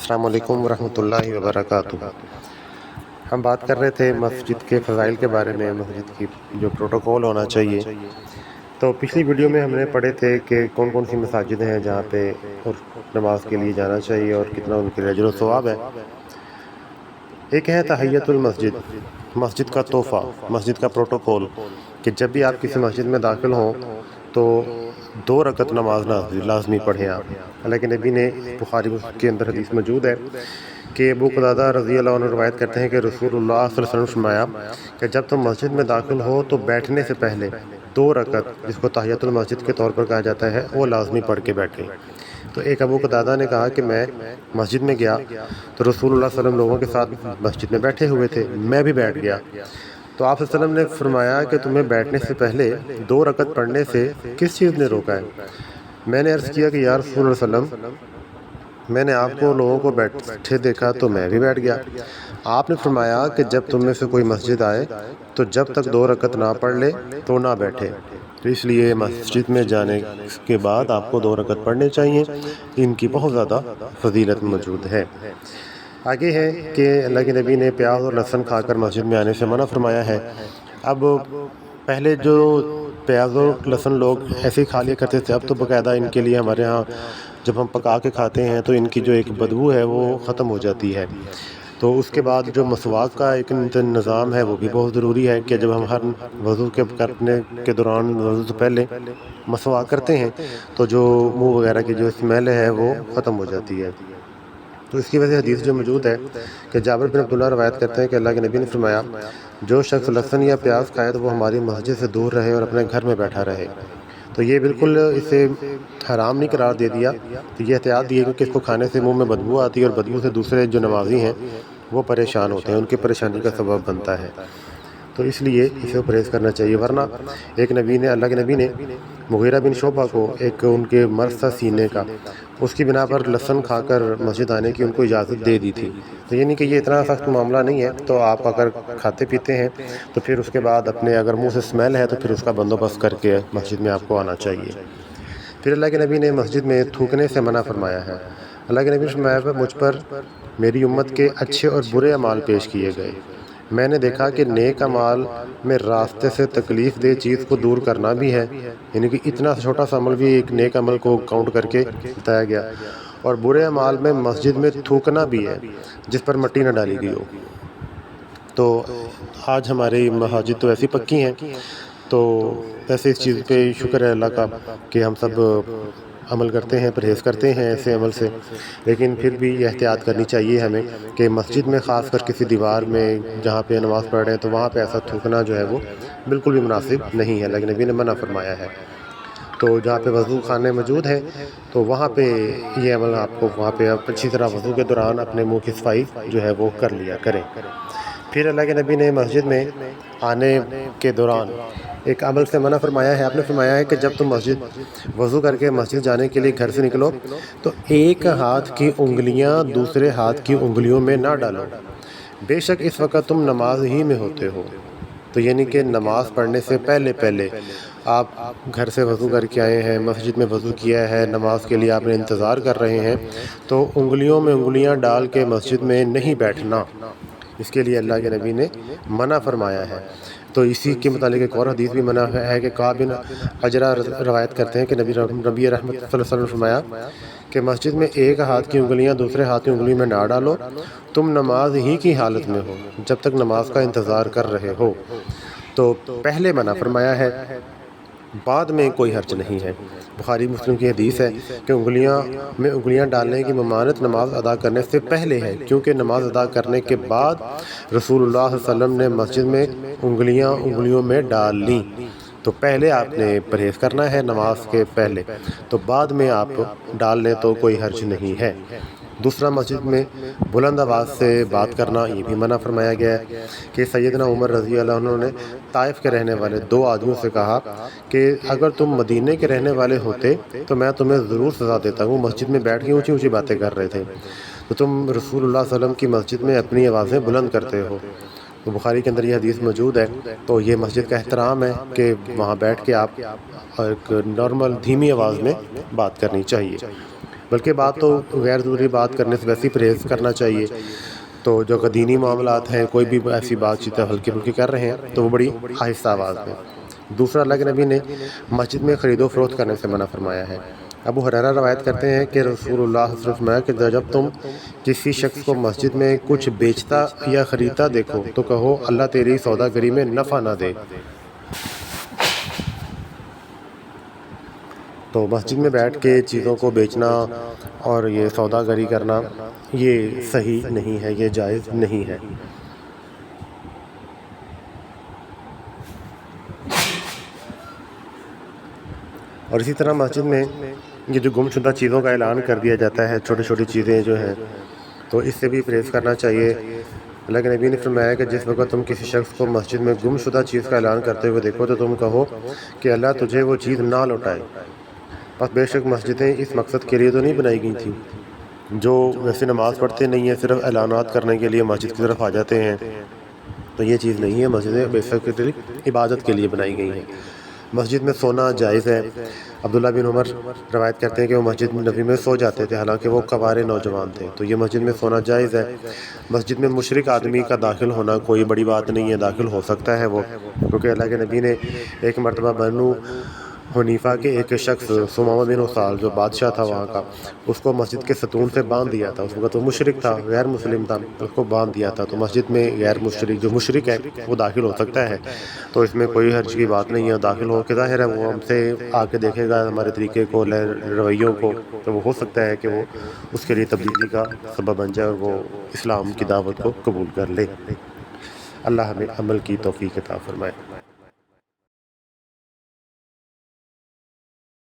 السلام علیکم ورحمۃ اللہ وبرکاتہ۔ ہم بات کر رہے تھے مسجد کے فضائل کے بارے میں، مسجد کی جو پروٹوکول ہونا چاہیے۔ تو پچھلی ویڈیو میں ہم نے پڑھے تھے کہ کون کون سی مساجد ہیں جہاں پہ نماز کے لیے جانا چاہیے اور کتنا ان کے اجر و ثواب ہے۔ ایک ہے تحیۃ المسجد، مسجد کا تحفہ، مسجد کا پروٹوکول، کہ جب بھی آپ کسی مسجد میں داخل ہوں تو 2 رکعت نماز لازمی پڑھیں آپ۔ اللہ کے نبی نے بخاری کے اندر حدیث موجود ہے کہ ابو قتادہ رضی اللہ عنہ روایت کرتے ہیں کہ رسول اللہ صلی اللہ علیہ وسلم فرمایا کہ جب تم مسجد میں داخل ہو تو بیٹھنے سے پہلے 2 رکعت، جس کو تحیۃ المسجد کے طور پر کہا جاتا ہے، وہ لازمی پڑھ کے بیٹھیں۔ تو ایک ابو قتادہ نے کہا کہ میں مسجد میں گیا تو رسول اللہ صلی اللہ علیہ وسلم لوگوں کے ساتھ مسجد میں بیٹھے ہوئے تھے، میں بھی بیٹھ گیا۔ تو آپ صلی اللہ علیہ وسلم نے فرمایا کہ تمہیں بیٹھنے سے پہلے 2 رکعت پڑھنے سے کس چیز نے روکا ہے؟ میں نے عرض کیا کہ یا رسول اللہ صلی اللہ علیہ وسلم، میں نے آپ کو لوگوں کو بیٹھے دیکھا تو میں بھی بیٹھ گیا۔ آپ نے فرمایا کہ جب تم میں سے کوئی مسجد آئے تو جب تک 2 رکعت نہ پڑھ لے تو نہ بیٹھے۔ تو اس لیے مسجد میں جانے کے بعد آپ کو 2 رکعت پڑھنے چاہیے، ان کی بہت زیادہ فضیلت موجود ہے۔ آگے ہے کہ اللہ کے نبی نے پیاز اور لہسن کھا کر مسجد میں آنے سے منع فرمایا ہے۔ اب پہلے جو پیاز اور لہسن لوگ ایسے ہی کھا لیا کرتے تھے، اب تو باقاعدہ ان کے لیے ہمارے ہاں جب ہم پکا کے کھاتے ہیں تو ان کی جو ایک بدبو ہے وہ ختم ہو جاتی ہے۔ تو اس کے بعد جو مسواک کا ایک نظام ہے وہ بھی بہت ضروری ہے کہ جب ہم ہر وضو کرنے کے دوران، وضو سے پہلے مسواک کرتے ہیں تو جو منہ وغیرہ کی جو اسمیل ہے وہ ختم ہو جاتی ہے۔ تو اس کی وجہ سے حدیث جو موجود ہے کہ جابر بن عبداللہ روایت کرتے ہیں کہ اللہ کے نبی نے فرمایا جو شخص لہسن یا پیاز کھائے تو وہ ہماری مسجد سے دور رہے اور اپنے گھر میں بیٹھا رہے۔ تو یہ بالکل اسے حرام نہیں قرار دے دیا، تو یہ احتیاط دی ہے کیونکہ اس کو کھانے سے منہ میں بدبو آتی ہے اور بدبو سے دوسرے جو نمازی ہیں وہ پریشان ہوتے ہیں، ان کی پریشانی کا سبب بنتا ہے۔ تو اس لیے اسے پرہیز کرنا چاہیے، ورنہ ایک نبی نے، اللہ کے نبی نے مغیرہ بن شعبہ کو ایک ان کے مرض تھا سینے کا، اس کی بنا پر لہسن کھا کر مسجد آنے کی ان کو اجازت دے دی تھی۔ تو یعنی کہ یہ اتنا سخت معاملہ نہیں ہے، تو آپ اگر کھاتے پیتے ہیں تو پھر اس کے بعد اپنے اگر منہ سے اسمیل ہے تو پھر اس کا بندوبست کر کے مسجد میں آپ کو آنا چاہیے۔ پھر اللہ کے نبی نے مسجد میں تھوکنے سے منع فرمایا ہے۔ اللہ کے نبی نے فرمایا مجھ پر میری امت کے اچھے اور برے اعمال پیش کیے گئے۔ میں نے دیکھا کہ نیک اعمال میں راستے سے تکلیف دہ چیز کو دور کرنا بھی ہے، یعنی کہ اتنا چھوٹا سا عمل بھی ایک نیک عمل کو کاؤنٹ کر کے بتایا گیا، اور برے اعمال میں مسجد میں تھوکنا بھی ہے جس پر مٹی نہ ڈالی گئی ہو۔ تو آج ہماری مساجد تو ایسی پکی ہیں، تو ایسے اس چیز پہ شکر ہے اللہ کا کہ ہم سب عمل کرتے ہیں، پرہیز کرتے ہیں ایسے عمل سے، لیکن پھر بھی یہ احتیاط کرنی چاہیے ہمیں کہ مسجد میں خاص کر کسی دیوار میں جہاں پہ نماز پڑھ رہے ہیں تو وہاں پہ ایسا تھوکنا جو ہے وہ بالکل بھی مناسب نہیں ہے، لیکن نبی نے منع فرمایا ہے۔ تو جہاں پہ وضو خانے موجود ہیں تو وہاں پہ یہ عمل آپ کو، وہاں پہ آپ اچھی طرح وضو کے دوران اپنے منہ کی صفائی جو ہے وہ کر لیا کریں۔ پھر اللہ کے نبی نے مسجد میں آنے کے دوران ایک عمل سے منع فرمایا ہے۔ آپ نے فرمایا ہے کہ جب تم وضو کر کے مسجد جانے کے لیے گھر سے نکلو تو ایک ہاتھ کی انگلیاں دوسرے ہاتھ کی انگلیوں میں نہ ڈالو، بے شک اس وقت تم نماز ہی میں ہوتے ہو۔ تو یعنی کہ نماز پڑھنے سے پہلے آپ گھر سے وضو کر کے آئے ہیں، مسجد میں وضو کیا ہے، نماز کے لیے آپ نے انتظار کر رہے ہیں، تو انگلیوں میں انگلیاں ڈال کے مسجد میں نہیں بیٹھنا، اس کے لیے اللہ کے نبی نے منع فرمایا ہے۔ تو اسی کے متعلق ایک اور حدیث بھی منع ہے کہ کعب بن عجرہ روایت کرتے ہیں کہ نبی رحمت صلی اللہ علیہ وسلم نے فرمایا کہ مسجد میں ایک ہاتھ کی انگلیاں دوسرے ہاتھ کی انگلی میں نہ ڈالو، تم نماز ہی کی حالت میں ہو جب تک نماز کا انتظار کر رہے ہو۔ تو پہلے منع فرمایا ہے، بعد میں کوئی حرج نہیں ہے۔ بخاری مسلم کی حدیث ہے کہ انگلیاں ڈالنے کی ممانعت نماز ادا کرنے سے پہلے ہے، کیونکہ نماز ادا کرنے کے بعد رسول اللہ صلی اللہ علیہ وسلم نے مسجد میں انگلیاں انگلیوں میں ڈال لیں۔ تو پہلے آپ نے پرہیز کرنا ہے نماز کے پہلے، تو بعد میں آپ ڈال لیں تو کوئی حرج نہیں ہے۔ دوسرا، مسجد میں بلند آواز سے بات کرنا یہ بھی منع فرمایا گیا ہے کہ سیدنا عمر رضی اللہ عنہ نے طائف کے رہنے والے 2 آدمیوں سے کہا کہ اگر تم مدینے کے رہنے والے ہوتے تو میں تمہیں ضرور سزا دیتا ہوں، مسجد میں بیٹھ کے اونچی اونچی باتیں کر رہے تھے، تو تم رسول اللہ صلی اللہ علیہ وسلم کی مسجد میں اپنی آوازیں بلند کرتے ہو۔ تو بخاری کے اندر یہ حدیث موجود ہے۔ تو یہ مسجد کا احترام ہے کہ وہاں بیٹھ کے آپ ایک نارمل دھیمی آواز میں بات کرنی چاہیے۔ بلکہ بات تو غیر ضروری بات کرنے سے ویسے ہی پرہیز کرنا چاہیے۔ تو جو دینی معاملات ہیں، کوئی بھی ایسی بات چیت ہلکی پھلکی کر رہے ہیں تو وہ بڑی آہستہ آواز میں۔ دوسرا، اللہ کے نبی نے مسجد میں خرید و فروخت کرنے سے منع فرمایا ہے۔ ابو ہریرہ روایت کرتے ہیں کہ رسول اللہ صلی اللہ علیہ وسلم نے فرمایا کہ جب تم کسی شخص کو مسجد میں کچھ بیچتا یا خریدتا دیکھو تو کہو اللہ تیری سوداگری میں نفع نہ دے۔ تو مسجد میں بیٹھ کے چیزوں کو بیچنا اور یہ سوداگری کرنا یہ صحیح نہیں ہے، یہ جائز نہیں ہے۔ اور اسی طرح مسجد میں یہ جو گم شدہ چیزوں کا اعلان کر دیا جاتا ہے، چھوٹی چھوٹی چیزیں جو ہیں، تو اس سے بھی پرہیز کرنا چاہیے۔ اللہ کے نبی نے فرمایا کہ جس وقت تم کسی شخص کو مسجد میں گم شدہ چیز کا اعلان کرتے ہوئے دیکھو تو تم کہو کہ اللہ تجھے وہ چیز نہ لوٹائے۔ بس بے شک مسجدیں اس مقصد کے لیے تو نہیں بنائی گئی تھیں۔ جو ویسے نماز پڑھتے نہیں ہیں، صرف اعلانات کرنے کے لیے مسجد کی طرف آ جاتے ہیں، تو یہ چیز نہیں ہے۔ مسجدیں بے شک عبادت کے لیے بنائی گئی ہیں۔ مسجد میں سونا جائز ہے۔ عبداللہ بن عمر روایت کرتے ہیں کہ وہ مسجد نبی میں سو جاتے تھے، حالانکہ وہ کوارے نوجوان تھے، تو یہ مسجد میں سونا جائز ہے۔ مسجد میں مشرک آدمی کا داخل ہونا کوئی بڑی بات نہیں ہے، داخل ہو سکتا ہے وہ، کیونکہ اللہ کے نبی نے ایک مرتبہ بنو حنیفہ کے ایک شخص ثمامہ بن اسال جو بادشاہ تھا وہاں کا، اس کو مسجد کے ستون سے باندھ دیا تھا۔ اس وقت وہ مشرک تھا، غیر مسلم تھا، اس کو باندھ دیا تھا۔ تو مسجد میں غیر مشرک جو مشرک ہے وہ داخل ہو سکتا ہے، تو اس میں کوئی حرج کی بات نہیں ہے، داخل ہو کے ظاہر ہے وہ ہم سے آ کے دیکھے گا ہمارے طریقے کو، رویوں کو، تو وہ ہو سکتا ہے کہ وہ اس کے لیے تبدیلی کا سبب بن جائے اور وہ اسلام کی دعوت کو قبول کر لے۔ اللہ ہمیں عمل کی توفیق عطا فرمائے۔